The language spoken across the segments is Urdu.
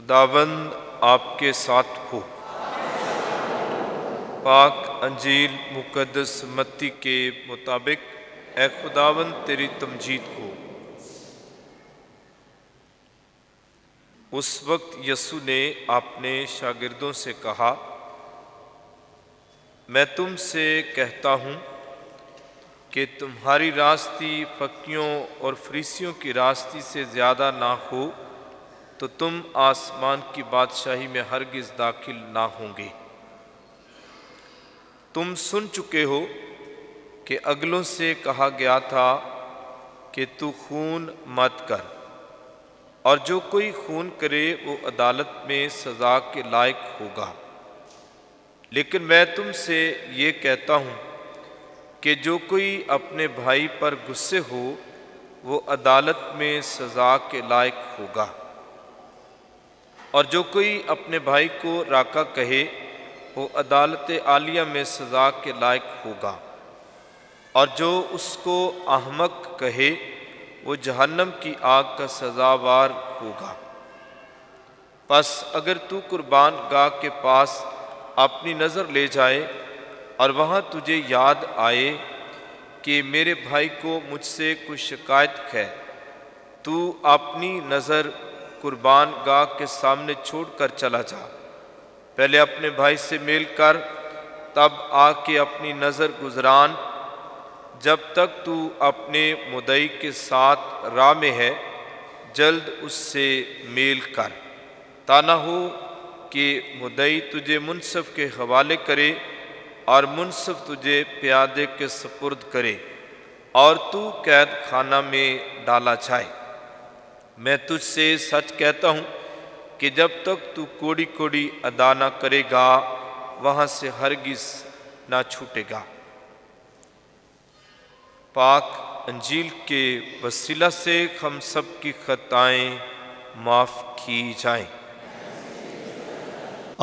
خداوند آپ کے ساتھ ہو۔ پاک انجیل مقدس متی کے مطابق اے خداوند تیری تمجید ہو۔ اس وقت یسوع نے اپنے شاگردوں سے کہا، میں تم سے کہتا ہوں کہ تمہاری راستی فقیوں اور فریسیوں کی راستی سے زیادہ نہ ہو تو تم آسمان کی بادشاہی میں ہرگز داخل نہ ہوں گے۔ تم سن چکے ہو کہ اگلوں سے کہا گیا تھا کہ تو خون مت کر، اور جو کوئی خون کرے وہ عدالت میں سزا کے لائق ہوگا۔ لیکن میں تم سے یہ کہتا ہوں کہ جو کوئی اپنے بھائی پر غصے ہو وہ عدالت میں سزا کے لائق ہوگا، اور جو کوئی اپنے بھائی کو راکا کہے وہ عدالت عالیہ میں سزا کے لائق ہوگا، اور جو اس کو احمق کہے وہ جہنم کی آگ کا سزاوار ہوگا۔ پس اگر تو قربان گاہ کے پاس اپنی نظر لے جائے اور وہاں تجھے یاد آئے کہ میرے بھائی کو مجھ سے کوئی شکایت ہے، تو اپنی نظر قربان گاہ کے سامنے چھوڑ کر چلا جا، پہلے اپنے بھائی سے میل کر، تب آ کے اپنی نظر گزران، جب تک تو اپنے مدعی کے ساتھ راہ میں ہے جلد اس سے میل کر، تا نہ ہو کہ مدعی تجھے منصف کے حوالے کرے اور منصف تجھے پیادے کے سپرد کرے اور تو قید خانہ میں ڈالا جائے۔ میں تجھ سے سچ کہتا ہوں کہ جب تک تو کوڑی کوڑی ادا نہ کرے گا وہاں سے ہرگز نہ چھوٹے گا۔ پاک انجیل کے وسیلہ سے ہم سب کی خطائیں معاف کی جائیں۔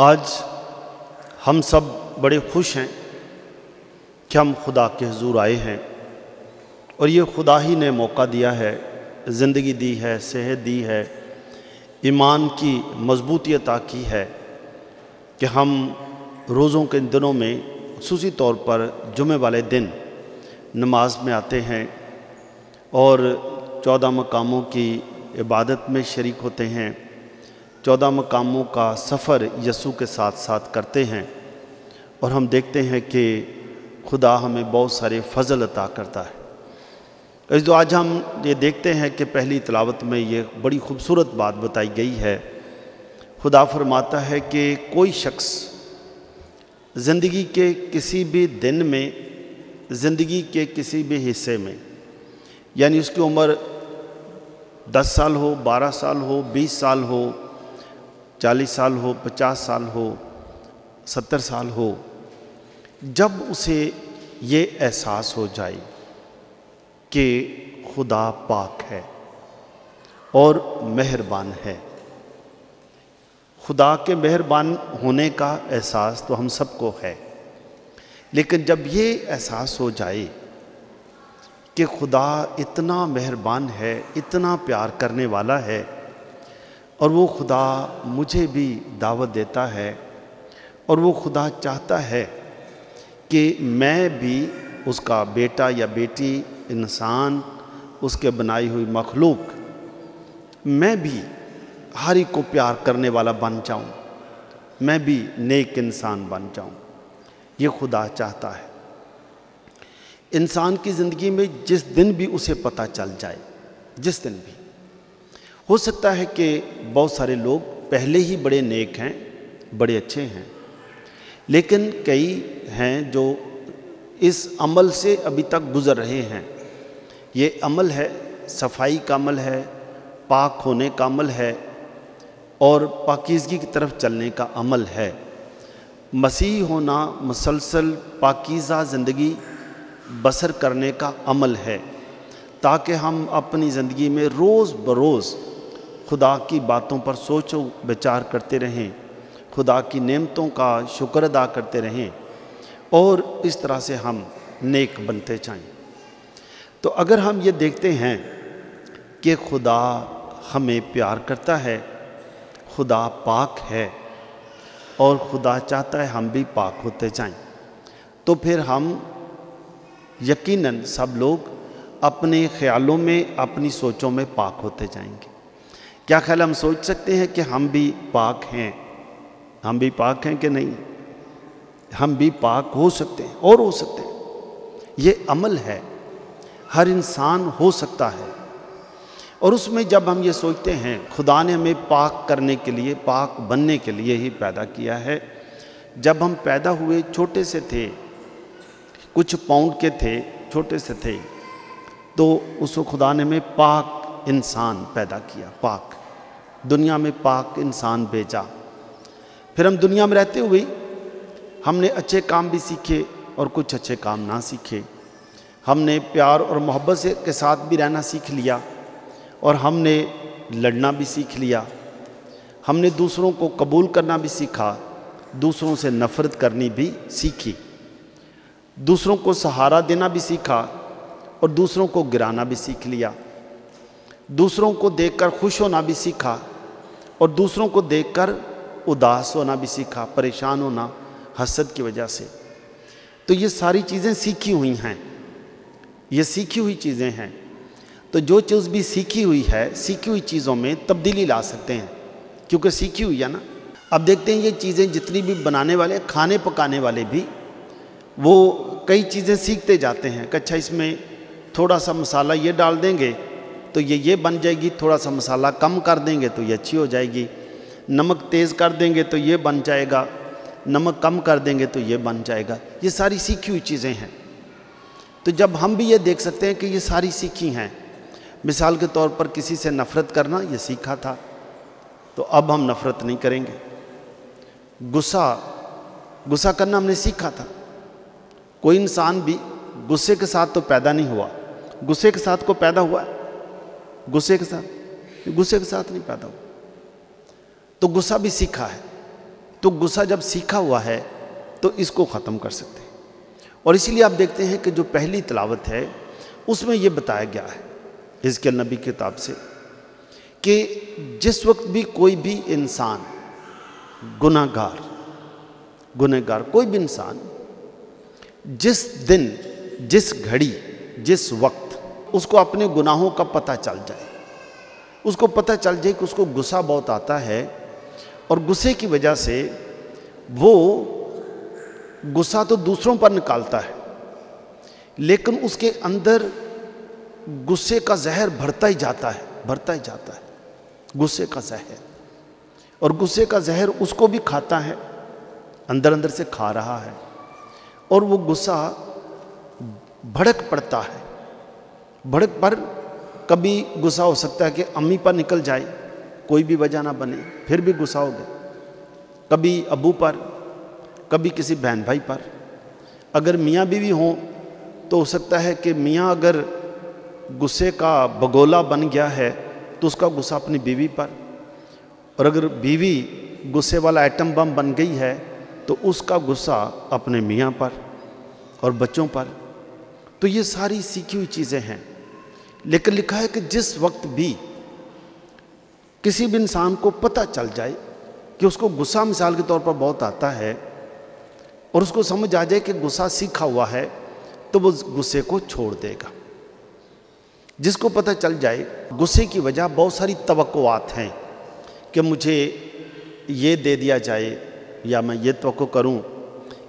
آج ہم سب بڑے خوش ہیں کہ ہم خدا کے حضور آئے ہیں، اور یہ خدا ہی نے موقع دیا ہے، زندگی دی ہے، صحت دی ہے، ایمان کی مضبوطی عطا کی ہے کہ ہم روزوں کے دنوں میں خصوصی طور پر جمعہ والے دن نماز میں آتے ہیں اور 14 مقاموں کی عبادت میں شریک ہوتے ہیں، 14 مقاموں کا سفر یسوع کے ساتھ ساتھ کرتے ہیں، اور ہم دیکھتے ہیں کہ خدا ہمیں بہت سارے فضل عطا کرتا ہے۔ اس آج ہم یہ دیکھتے ہیں کہ پہلی تلاوت میں یہ بڑی خوبصورت بات بتائی گئی ہے۔ خدا فرماتا ہے کہ کوئی شخص زندگی کے کسی بھی دن میں، زندگی کے کسی بھی حصے میں، یعنی اس کی عمر 10 سال ہو، 12 سال ہو، 20 سال ہو، 40 سال ہو، 50 سال ہو، 70 سال ہو، جب اسے یہ احساس ہو جائے کہ خدا پاک ہے اور مہربان ہے۔ خدا کے مہربان ہونے کا احساس تو ہم سب کو ہے، لیکن جب یہ احساس ہو جائے کہ خدا اتنا مہربان ہے، اتنا پیار کرنے والا ہے، اور وہ خدا مجھے بھی دعوت دیتا ہے، اور وہ خدا چاہتا ہے کہ میں بھی اس کا بیٹا یا بیٹی، انسان، اس کے بنائی ہوئی مخلوق، میں بھی ہر ایک کو پیار کرنے والا بن جاؤں، میں بھی نیک انسان بن جاؤں۔ یہ خدا چاہتا ہے۔ انسان کی زندگی میں جس دن بھی اسے پتہ چل جائے، جس دن بھی، ہو سکتا ہے کہ بہت سارے لوگ پہلے ہی بڑے نیک ہیں، بڑے اچھے ہیں، لیکن کئی ہیں جو اس عمل سے ابھی تک گزر رہے ہیں۔ یہ عمل ہے، صفائی کا عمل ہے، پاک ہونے کا عمل ہے، اور پاکیزگی کی طرف چلنے کا عمل ہے۔ مسیح ہونا مسلسل پاکیزہ زندگی بسر کرنے کا عمل ہے، تاکہ ہم اپنی زندگی میں روز بروز خدا کی باتوں پر سوچ و بچار کرتے رہیں، خدا کی نعمتوں کا شکر ادا کرتے رہیں، اور اس طرح سے ہم نیک بنتے جائیں۔ تو اگر ہم یہ دیکھتے ہیں کہ خدا ہمیں پیار کرتا ہے، خدا پاک ہے اور خدا چاہتا ہے ہم بھی پاک ہوتے جائیں، تو پھر ہم یقیناً سب لوگ اپنے خیالوں میں، اپنی سوچوں میں پاک ہوتے جائیں گے۔ کیا خیال ہم سوچ سکتے ہیں کہ ہم بھی پاک ہیں؟ ہم بھی پاک ہیں کہ نہیں؟ ہم بھی پاک ہو سکتے ہیں اور ہو سکتے ہیں۔ یہ عمل ہے، ہر انسان ہو سکتا ہے۔ اور اس میں جب ہم یہ سوچتے ہیں خدا نے ہمیں پاک کرنے کے لیے، پاک بننے کے لیے ہی پیدا کیا ہے۔ جب ہم پیدا ہوئے چھوٹے سے تھے، کچھ پاؤنڈ کے تھے، چھوٹے سے تھے، تو اس کو خدا نے ہمیں پاک انسان پیدا کیا، پاک دنیا میں پاک انسان بھیجا۔ پھر ہم دنیا میں رہتے ہوئے ہم نے اچھے کام بھی سیکھے اور کچھ اچھے کام نہ سیکھے۔ ہم نے پیار اور محبت کے ساتھ بھی رہنا سیکھ لیا اور ہم نے لڑنا بھی سیکھ لیا۔ ہم نے دوسروں کو قبول کرنا بھی سیکھا، دوسروں سے نفرت کرنی بھی سیکھی، دوسروں کو سہارا دینا بھی سیکھا اور دوسروں کو گرانا بھی سیکھ لیا، دوسروں کو دیکھ کر خوش ہونا بھی سیکھا اور دوسروں کو دیکھ کر اداس ہونا بھی سیکھا، پریشان ہونا حسد کی وجہ سے۔ تو یہ ساری چیزیں سیکھی ہوئی ہیں، یہ سیکھی ہوئی چیزیں ہیں۔ تو جو چیز بھی سیکھی ہوئی ہے، سیکھی ہوئی چیزوں میں تبدیلی لا سکتے ہیں کیونکہ سیکھی ہوئی ہے نا۔ اب دیکھتے ہیں یہ چیزیں جتنی بھی بنانے والے، کھانے پکانے والے بھی، وہ کئی چیزیں سیکھتے جاتے ہیں کہ اچھا اس میں تھوڑا سا مسالہ یہ ڈال دیں گے تو یہ بن جائے گی، تھوڑا سا مسالہ کم کر دیں گے تو یہ اچھی ہو جائے گی، نمک تیز کر دیں گے تو یہ بن جائے گا، نمک کم کر دیں گے تو یہ بن جائے گا۔ یہ ساری سیکھی ہوئی چیزیں ہیں۔ تو جب ہم بھی یہ دیکھ سکتے ہیں کہ یہ ساری سیکھی ہیں، مثال کے طور پر کسی سے نفرت کرنا یہ سیکھا تھا، تو اب ہم نفرت نہیں کریں گے۔ غصہ کرنا ہم نے سیکھا تھا۔ کوئی انسان بھی غصے کے ساتھ تو پیدا نہیں ہوا، غصے کے ساتھ کو پیدا ہوا ہے، غصے کے ساتھ نہیں پیدا ہوا، تو غصہ بھی سیکھا ہے۔ تو غصہ جب سیکھا ہوا ہے تو اس کو ختم کر سکتے ہیں۔ اور اسی لیے آپ دیکھتے ہیں کہ جو پہلی تلاوت ہے اس میں یہ بتایا گیا ہے حزقیل نبی کی کتاب سے کہ جس وقت بھی کوئی بھی انسان گناہگار کوئی بھی انسان جس دن، جس گھڑی، جس وقت اس کو اپنے گناہوں کا پتہ چل جائے، اس کو پتہ چل جائے کہ اس کو غصہ بہت آتا ہے اور غصے کی وجہ سے وہ غصہ تو دوسروں پر نکالتا ہے لیکن اس کے اندر غصے کا زہر بڑھتا ہی جاتا ہے غصے کا زہر، اور غصے کا زہر اس کو بھی کھاتا ہے، اندر سے کھا رہا ہے، اور وہ غصہ بھڑک پڑتا ہے۔ بھڑک پر کبھی غصہ ہو سکتا ہے کہ امی پر نکل جائے، کوئی بھی وجہ نہ بنے، پھر بھی غصہ ہو گیا، کبھی ابو پر، کبھی کسی بہن بھائی پر۔ اگر میاں بیوی ہوں تو ہو سکتا ہے کہ میاں اگر غصے کا بگولا بن گیا ہے تو اس کا غصہ اپنی بیوی پر، اور اگر بیوی غصے والا ایٹم بم بن گئی ہے تو اس کا غصہ اپنے میاں پر اور بچوں پر۔ تو یہ ساری سیکھی ہوئی چیزیں ہیں، لیکن لکھا ہے کہ جس وقت بھی کسی بھی انسان کو پتہ چل جائے کہ اس کو غصہ مثال کے طور پر بہت آتا ہے اور اس کو سمجھ آ جائے کہ غصہ سیکھا ہوا ہے تو وہ غصے کو چھوڑ دے گا۔ جس کو پتہ چل جائے غصے کی وجہ بہت ساری توقعات ہیں کہ مجھے یہ دے دیا جائے، یا میں یہ توقع کروں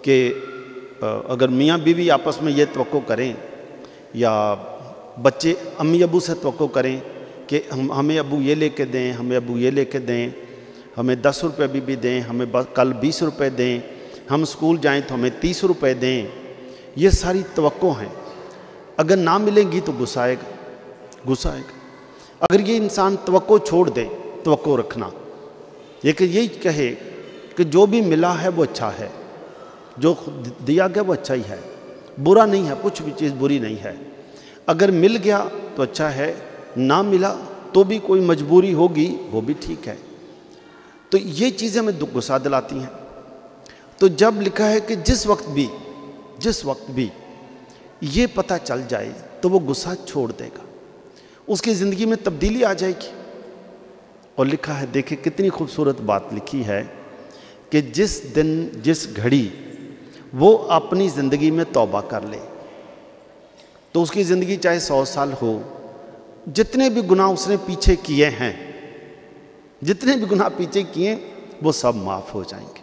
کہ اگر میاں بیوی آپس میں یہ توقع کریں، یا بچے امی ابو سے توقع کریں کہ ہمیں ابو یہ لے کے دیں، ہمیں ابو یہ لے کے دیں، ہمیں 10 روپے بھی دیں، ہمیں کل 20 روپے دیں، ہم اسکول جائیں تو ہمیں 30 روپے دیں۔ یہ ساری توقع ہیں، اگر نہ ملیں گی تو غصہ آئے گا۔ اگر یہ انسان توقع چھوڑ دے، توقع رکھنا، لیکن یہی کہے کہ جو بھی ملا ہے وہ اچھا ہے، جو دیا گیا وہ اچھا ہی ہے، برا نہیں ہے، کچھ بھی چیز بری نہیں ہے، اگر مل گیا تو اچھا ہے، نہ ملا تو بھی کوئی مجبوری ہوگی وہ بھی ٹھیک ہے۔ تو یہ چیزیں ہمیں غصہ دلاتی ہیں۔ تو جب لکھا ہے کہ جس وقت بھی یہ پتہ چل جائے تو وہ غصہ چھوڑ دے گا، اس کی زندگی میں تبدیلی آ جائے گی، اور لکھا ہے، دیکھیں کتنی خوبصورت بات لکھی ہے کہ جس دن جس گھڑی وہ اپنی زندگی میں توبہ کر لے تو اس کی زندگی چاہے 100 سال ہو، جتنے بھی گناہ اس نے پیچھے کیے ہیں، جتنے بھی گناہ پیچھے کیے وہ سب معاف ہو جائیں گے،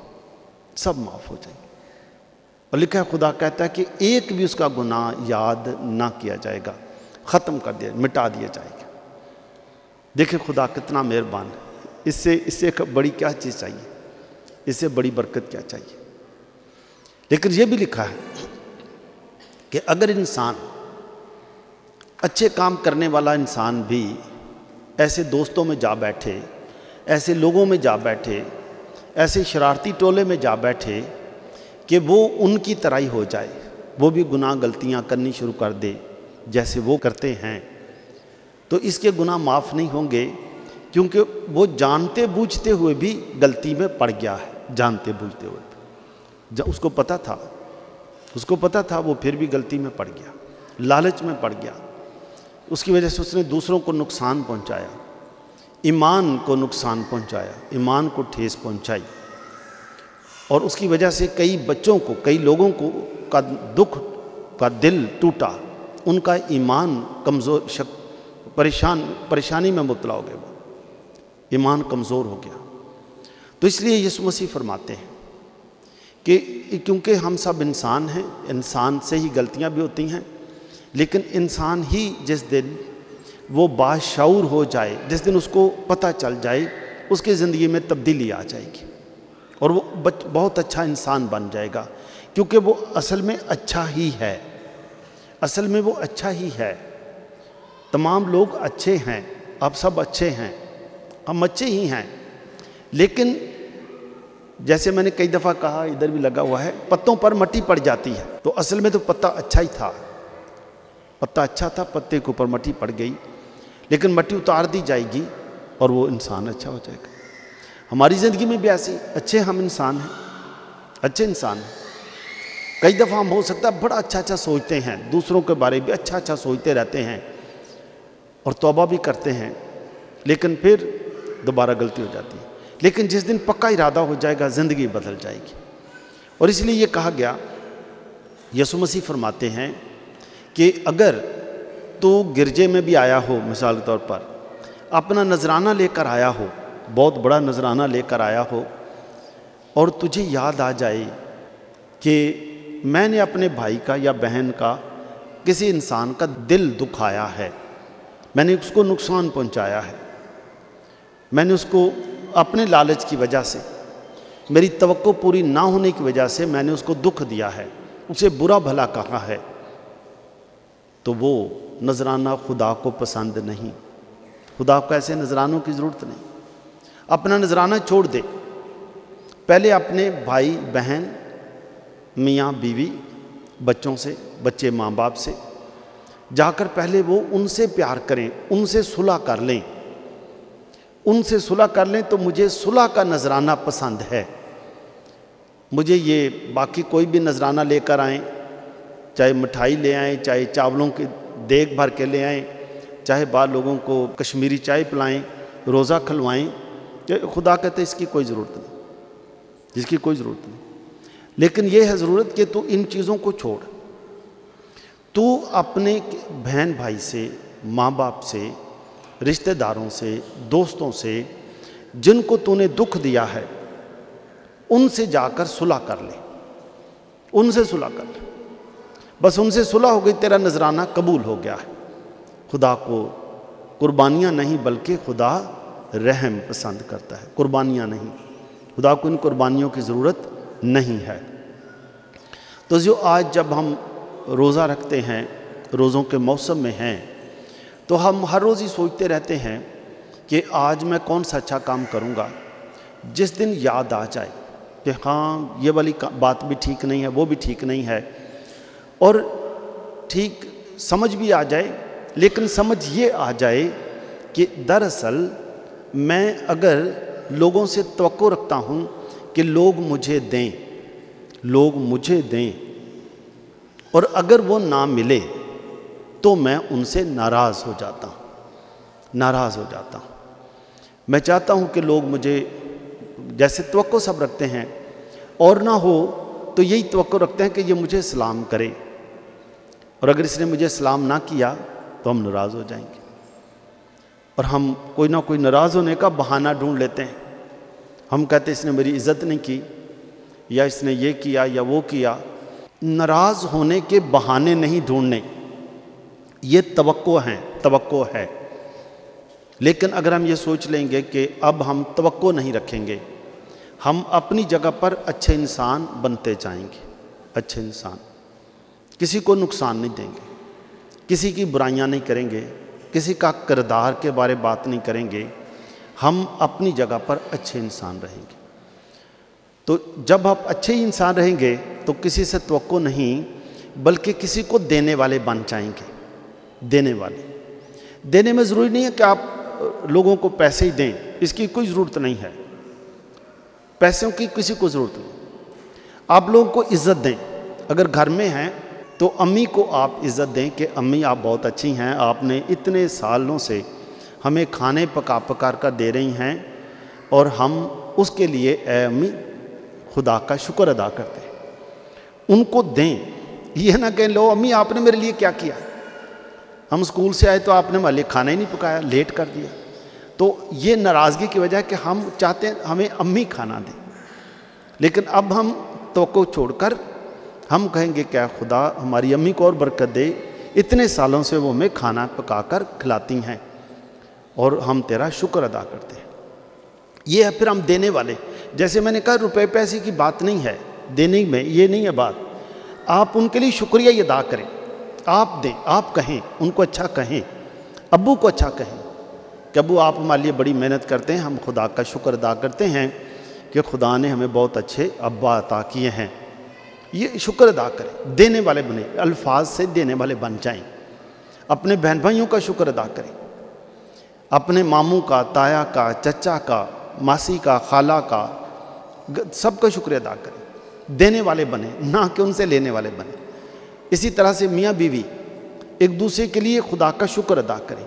سب معاف ہو جائیں گے۔ اور لکھا ہے خدا کہتا ہے کہ ایک بھی اس کا گناہ یاد نہ کیا جائے گا، ختم کر دیا، مٹا دیا جائے گا۔ دیکھیں خدا کتنا مہربان ہے، اس سے بڑی کیا چیز چاہیے، اس سے بڑی برکت کیا چاہیے۔ لیکن یہ بھی لکھا ہے کہ اگر انسان، اچھے کام کرنے والا انسان بھی ایسے دوستوں میں جا بیٹھے، ایسے لوگوں میں جا بیٹھے، ایسے شرارتی ٹولے میں جا بیٹھے کہ وہ ان کی طرح ہی ہو جائے، وہ بھی گناہ غلطیاں کرنی شروع کر دے جیسے وہ کرتے ہیں، تو اس کے گناہ معاف نہیں ہوں گے، کیونکہ وہ جانتے بوجھتے ہوئے بھی غلطی میں پڑ گیا ہے، جانتے بوجھتے ہوئے بھی، جب اس کو پتہ تھا وہ پھر بھی غلطی میں پڑ گیا، لالچ میں پڑ گیا، اس کی وجہ سے اس نے دوسروں کو نقصان پہنچایا، ایمان کو نقصان پہنچایا، ایمان کو ٹھیس پہنچائی، اور اس کی وجہ سے کئی بچوں کو، کئی لوگوں کو کا دکھ کا دل ٹوٹا، ان کا ایمان کمزور، پریشانی میں مبتلا ہو گئے، وہ ایمان کمزور ہو گیا۔ تو اس لیے یسوع مسیح فرماتے ہیں کہ کیونکہ ہم سب انسان ہیں، انسان سے ہی غلطیاں بھی ہوتی ہیں، لیکن انسان ہی جس دن وہ باشعور ہو جائے، جس دن اس کو پتہ چل جائے، اس کی زندگی میں تبدیلی آ جائے گی اور وہ بہت اچھا انسان بن جائے گا، کیونکہ وہ اصل میں اچھا ہی ہے، اصل میں وہ اچھا ہی ہے۔ تمام لوگ اچھے ہیں، آپ سب اچھے ہیں، ہم اچھے ہی ہیں، لیکن جیسے میں نے کئی دفعہ کہا، ادھر بھی لگا ہوا ہے، پتوں پر مٹی پڑ جاتی ہے، تو اصل میں تو پتا اچھا ہی تھا، پتا اچھا تھا، پتے کے اوپر مٹی پڑ گئی، لیکن مٹی اتار دی جائے گی اور وہ انسان اچھا ہو جائے گا۔ ہماری زندگی میں بھی ایسی اچھے ہم انسان ہیں، اچھے انسان ہیں۔ کئی دفعہ ہم ہو سکتا ہے بڑا اچھا سوچتے ہیں، دوسروں کے بارے میں اچھا سوچتے رہتے ہیں اور توبہ بھی کرتے ہیں، لیکن پھر دوبارہ غلطی ہو جاتی ہے۔ لیکن جس دن پکا ارادہ ہو جائے گا، زندگی بدل جائے گی۔ اور اس لیے یہ کہا گیا، یسوع مسیح فرماتے ہیں کہ اگر تو گرجے میں بھی آیا ہو، مثال کے طور پر اپنا نذرانہ لے کر آیا ہو، بہت بڑا نذرانہ لے کر آیا ہو، اور تجھے یاد آ جائے کہ میں نے اپنے بھائی کا یا بہن کا، کسی انسان کا دل دکھایا ہے، میں نے اس کو نقصان پہنچایا ہے، میں نے اس کو اپنے لالچ کی وجہ سے، میری توقع پوری نہ ہونے کی وجہ سے میں نے اس کو دکھ دیا ہے، اسے برا بھلا کہا ہے، تو وہ نذرانہ خدا کو پسند نہیں۔ خدا کو ایسے نذرانوں کی ضرورت نہیں۔ اپنا نذرانہ چھوڑ دے، پہلے اپنے بھائی بہن، میاں بیوی، بچوں سے، بچے ماں باپ سے جا کر پہلے وہ ان سے پیار کریں، ان سے صلح کر لیں، ان سے صلح کر لیں، تو مجھے صلح کا نذرانہ پسند ہے۔ مجھے یہ باقی کوئی بھی نذرانہ لے کر آئیں، چاہے مٹھائی لے آئیں، چاہے چاولوں کی دیگ بھر کے لے آئیں، چاہے بعض لوگوں کو کشمیری چائے پلائیں، روزہ کھلوائیں، خدا کہتے ہیں اس کی کوئی ضرورت نہیں، جس کی کوئی ضرورت نہیں۔ لیکن یہ ہے ضرورت کہ تو ان چیزوں کو چھوڑ، تو اپنے بہن بھائی سے، ماں باپ سے، رشتہ داروں سے، دوستوں سے، جن کو تو نے دکھ دیا ہے، ان سے جا کر صلح کر لے، ان سے صلح کر لے، بس ان سے صلح ہو گئی، تیرا نذرانہ قبول ہو گیا ہے۔ خدا کو قربانیاں نہیں بلکہ خدا رحم پسند کرتا ہے، قربانیاں نہیں، خدا کو ان قربانیوں کی ضرورت نہیں ہے۔ تو جو آج جب ہم روزہ رکھتے ہیں، روزوں کے موسم میں ہیں، تو ہم ہر روز ہی سوچتے رہتے ہیں کہ آج میں کون سا اچھا کام کروں گا، جس دن یاد آ جائے کہ ہاں یہ والی بات بھی ٹھیک نہیں ہے، وہ بھی ٹھیک نہیں ہے، اور ٹھیک سمجھ بھی آ جائے، لیکن سمجھ یہ آ جائے کہ دراصل میں اگر لوگوں سے توقع رکھتا ہوں کہ لوگ مجھے دیں، لوگ مجھے دیں، اور اگر وہ نہ ملے تو میں ان سے ناراض ہو جاتا ہوں، ناراض ہو جاتا ہوں۔ میں چاہتا ہوں کہ لوگ مجھے جیسے توقع سب رکھتے ہیں، اور نہ ہو تو یہی توقع رکھتے ہیں کہ یہ مجھے سلام کرے، اور اگر اس نے مجھے سلام نہ کیا تو ہم ناراض ہو جائیں گے، اور ہم کوئی نہ کوئی ناراض ہونے کا بہانہ ڈھونڈ لیتے ہیں۔ ہم کہتے ہیں اس نے میری عزت نہیں کی، یا اس نے یہ کیا یا وہ کیا۔ ناراض ہونے کے بہانے نہیں ڈھونڈنے، یہ توقع ہے۔ لیکن اگر ہم یہ سوچ لیں گے کہ اب ہم توقع نہیں رکھیں گے، ہم اپنی جگہ پر اچھے انسان بنتے جائیں گے، اچھے انسان، کسی کو نقصان نہیں دیں گے، کسی کی برائیاں نہیں کریں گے، کسی کا کردار کے بارے بات نہیں کریں گے، ہم اپنی جگہ پر اچھے انسان رہیں گے۔ تو جب آپ اچھے انسان رہیں گے تو کسی سے توقع نہیں بلکہ کسی کو دینے والے بن جائیں گے۔ دینے میں ضروری نہیں ہے کہ آپ لوگوں کو پیسے ہی دیں، اس کی کوئی ضرورت نہیں ہے، پیسوں کی کسی کو ضرورت نہیں۔ آپ لوگوں کو عزت دیں، اگر گھر میں ہیں تو امی کو آپ عزت دیں کہ امی آپ بہت اچھی ہیں، آپ نے اتنے سالوں سے ہمیں کھانے پکا کر دے رہی ہیں، اور ہم اس کے لیے اے امی خدا کا شکر ادا کرتے ہیں۔ ان کو دیں، یہ نہ کہیں لو امی آپ نے میرے لیے کیا کیا، ہم اسکول سے آئے تو آپ نے ہمارے لیے کھانا ہی نہیں پکایا، لیٹ کر دیا۔ تو یہ ناراضگی کی وجہ ہے کہ ہم چاہتے ہیں ہمیں امی کھانا دیں، لیکن اب ہم توقع چھوڑ کر ہم کہیں گے کہ خدا ہماری امی کو اور برکت دے، اتنے سالوں سے وہ ہمیں کھانا پکا کر کھلاتی ہیں اور ہم تیرا شکر ادا کرتے ہیں۔ یہ ہے پھر ہم دینے والے۔ جیسے میں نے کہا روپے پیسے کی بات نہیں ہے دینے میں، یہ نہیں ہے بات، آپ ان کے لیے شکریہ ہی ادا کریں، آپ دیں، آپ کہیں، ان کو اچھا کہیں، ابو کو اچھا کہیں کہ ابو آپ ہمارے لیے بڑی محنت کرتے ہیں، ہم خدا کا شکر ادا کرتے ہیں کہ خدا نے ہمیں بہت اچھے ابا عطا کیے ہیں۔ یہ شکر ادا کریں، دینے والے بنیں، الفاظ سے دینے والے بن جائیں۔ اپنے بہن بھائیوں کا شکر ادا کریں، اپنے ماموں کا، تایا کا، چچا کا، ماسی کا، خالہ کا، سب کا شکر ادا کریں، دینے والے بنیں، نہ کہ ان سے لینے والے بنیں۔ اسی طرح سے میاں بیوی ایک دوسرے کے لیے خدا کا شکر ادا کریں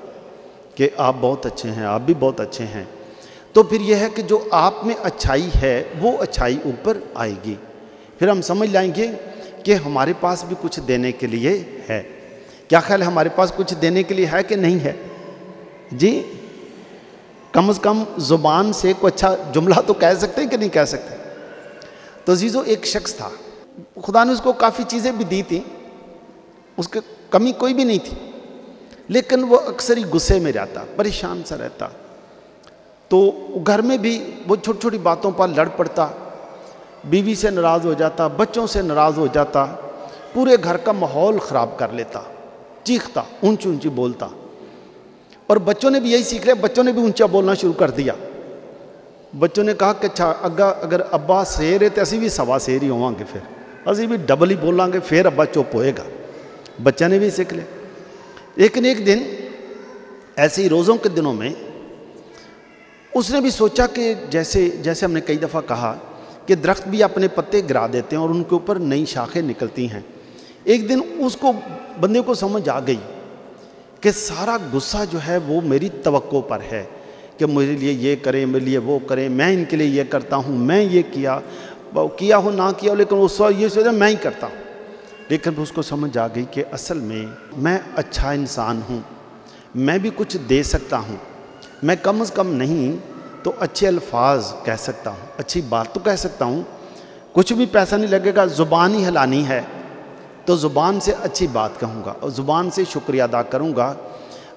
کہ آپ بہت اچھے ہیں، آپ بھی بہت اچھے ہیں۔ تو پھر یہ ہے کہ جو آپ میں اچھائی ہے وہ اچھائی اوپر آئے گی، پھر ہم سمجھ لائیں گے کہ ہمارے پاس بھی کچھ دینے کے لیے ہے۔ کیا خیال ہے ہمارے پاس کچھ دینے کے لیے ہے کہ نہیں ہے؟ جی کم از کم زبان سے کوئی اچھا جملہ تو کہہ سکتے ہیں کہ نہیں کہہ سکتے؟ تو عزیزو ایک شخص تھا، خدا نے اس کو کافی چیزیں بھی دی تھیں، اس کی کمی کوئی بھی نہیں تھی، لیکن وہ اکثر ہی غصے میں رہتا، پریشان سا رہتا، تو گھر میں بھی وہ چھوٹی چھوٹی باتوں پر لڑ پڑتا، بیوی سے ناراض ہو جاتا، بچوں سے ناراض ہو جاتا، پورے گھر کا ماحول خراب کر لیتا، چیختا، اونچی اونچی بولتا، اور بچوں نے بھی یہی سیکھ لیا، بچوں نے بھی اونچا بولنا شروع کر دیا۔ بچوں نے کہا کہ اچھا اگر ابا شیر ہے تو اسی بھی سوا شیر ہی ہوں گے، پھر اسی بھی ڈبل ہی بولیں گے، پھر ابا چپ ہوئے گا۔ بچہ نے بھی سیکھ لیا۔ لیکن ایک دن ایسے ہی روزوں کے دنوں میں اس نے بھی سوچا کہ جیسے ہم نے کئی دفعہ کہا کہ درخت بھی اپنے پتے گرا دیتے ہیں اور ان کے اوپر نئی شاخیں نکلتی ہیں۔ ایک دن اس کو بندے کو سمجھ آ گئی کہ سارا غصہ جو ہے وہ میری توقع پر ہے کہ میرے لیے یہ کریں، میرے لیے وہ کریں، میں ان کے لیے یہ کرتا ہوں، میں یہ کیا ہو نہ کیا ہو، لیکن اس وقت یہ سوچا میں ہی کرتا ہوں۔ لیکن اس کو سمجھ آ گئی کہ اصل میں اچھا انسان ہوں، میں بھی کچھ دے سکتا ہوں، میں کم از کم نہیں تو اچھے الفاظ کہہ سکتا ہوں، اچھی بات تو کہہ سکتا ہوں، کچھ بھی پیسہ نہیں لگے گا، زبان ہی ہلانی ہے تو زبان سے اچھی بات کہوں گا اور زبان سے شکریہ ادا کروں گا۔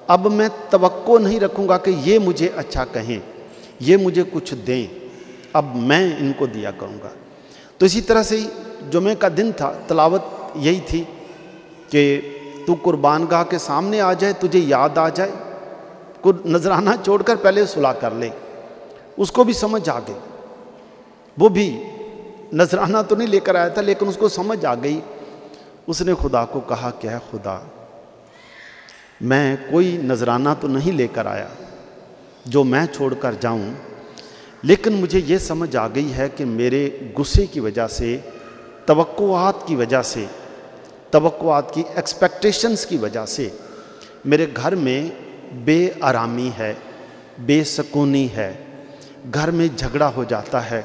اب میں توقع نہیں رکھوں گا کہ یہ مجھے اچھا کہیں، یہ مجھے کچھ دیں، اب میں ان کو دیا کروں گا۔ تو اسی طرح سے جمعہ کا دن تھا، تلاوت یہی تھی کہ تو قربان گاہ کے سامنے آ جائے، تجھے یاد آ جائے، نذرانہ چھوڑ کر پہلے صلح کر لے۔ اس کو بھی سمجھ آ گئی، وہ بھی نذرانہ تو نہیں لے کر آیا تھا لیکن اس کو سمجھ آ گئی۔ اس نے خدا کو کہا کہ اے خدا، میں کوئی نذرانہ تو نہیں لے کر آیا جو میں چھوڑ کر جاؤں، لیکن مجھے یہ سمجھ آ گئی ہے کہ میرے غصے کی وجہ سے، توقعات کی وجہ سے، توقعات کی ایکسپیکٹیشنز کی وجہ سے میرے گھر میں بے آرامی ہے، بے سکونی ہے، گھر میں جھگڑا ہو جاتا ہے،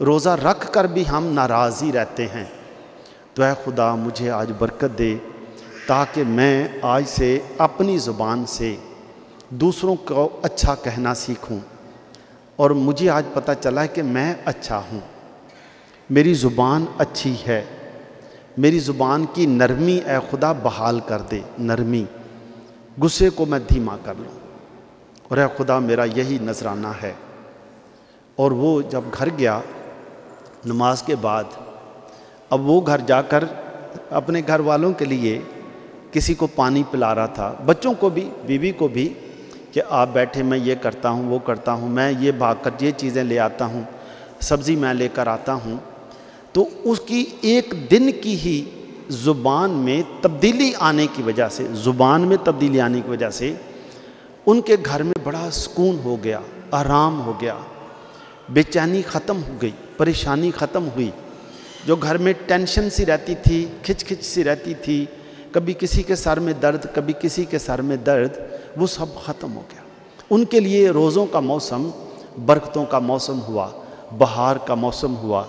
روزہ رکھ کر بھی ہم ناراض ہی رہتے ہیں، تو اے خدا مجھے آج برکت دے تاکہ میں آج سے اپنی زبان سے دوسروں کو اچھا کہنا سیکھوں، اور مجھے آج پتہ چلا ہے کہ میں اچھا ہوں، میری زبان اچھی ہے، میری زبان کی نرمی اے خدا بحال کر دے، نرمی، غصے کو میں دھیما کر لوں، اور اے خدا میرا یہی نذرانہ ہے۔ اور وہ جب گھر گیا نماز کے بعد، اب وہ گھر جا کر اپنے گھر والوں کے لیے کسی کو پانی پلا رہا تھا، بچوں کو بھی، بیوی کو بھی، کہ آپ بیٹھے میں یہ کرتا ہوں وہ کرتا ہوں، میں یہ بھاگ کر یہ چیزیں لے آتا ہوں، سبزی میں لے کر آتا ہوں۔ تو اس کی ایک دن کی ہی زبان میں تبدیلی آنے کی وجہ سے، زبان میں تبدیلی آنے کی وجہ سے ان کے گھر میں بڑا سکون ہو گیا، آرام ہو گیا، بے چینی ختم ہو گئی، پریشانی ختم ہوئی، جو گھر میں ٹینشن سی رہتی تھی، کھچ کھچ سی رہتی تھی، کبھی کسی کے سر میں درد، کبھی کسی کے سر میں درد، وہ سب ختم ہو گیا۔ ان کے لیے روزوں کا موسم برکتوں کا موسم ہوا، بہار کا موسم ہوا۔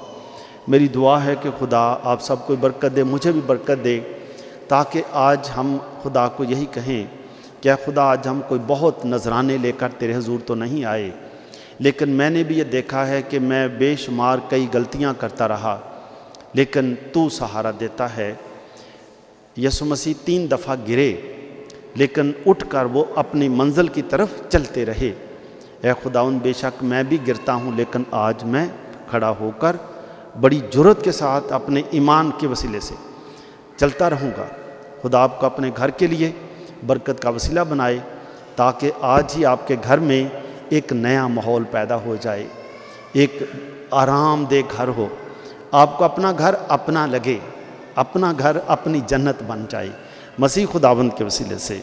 میری دعا ہے کہ خدا آپ سب کو برکت دے، مجھے بھی برکت دے، تاکہ آج ہم خدا کو یہی کہیں کہ اے خدا آج ہم کوئی بہت نذرانے لے کر تیرے حضور تو نہیں آئے، لیکن میں نے بھی یہ دیکھا ہے کہ میں بے شمار کئی غلطیاں کرتا رہا، لیکن تو سہارا دیتا ہے۔ یسوع مسیح 3 دفعہ گرے لیکن اٹھ کر وہ اپنی منزل کی طرف چلتے رہے۔ اے خداوند بے شک میں بھی گرتا ہوں، لیکن آج میں کھڑا ہو کر بڑی جرأت کے ساتھ اپنے ایمان کے وسیلے سے چلتا رہوں گا۔ خدا آپ کو اپنے گھر کے لیے برکت کا وسیلہ بنائے، تاکہ آج ہی آپ کے گھر میں ایک نیا ماحول پیدا ہو جائے، ایک آرام دہ گھر ہو، آپ کو اپنا گھر اپنا لگے، اپنا گھر اپنی جنت بن جائے، مسیح خداوند کے وسیلے سے۔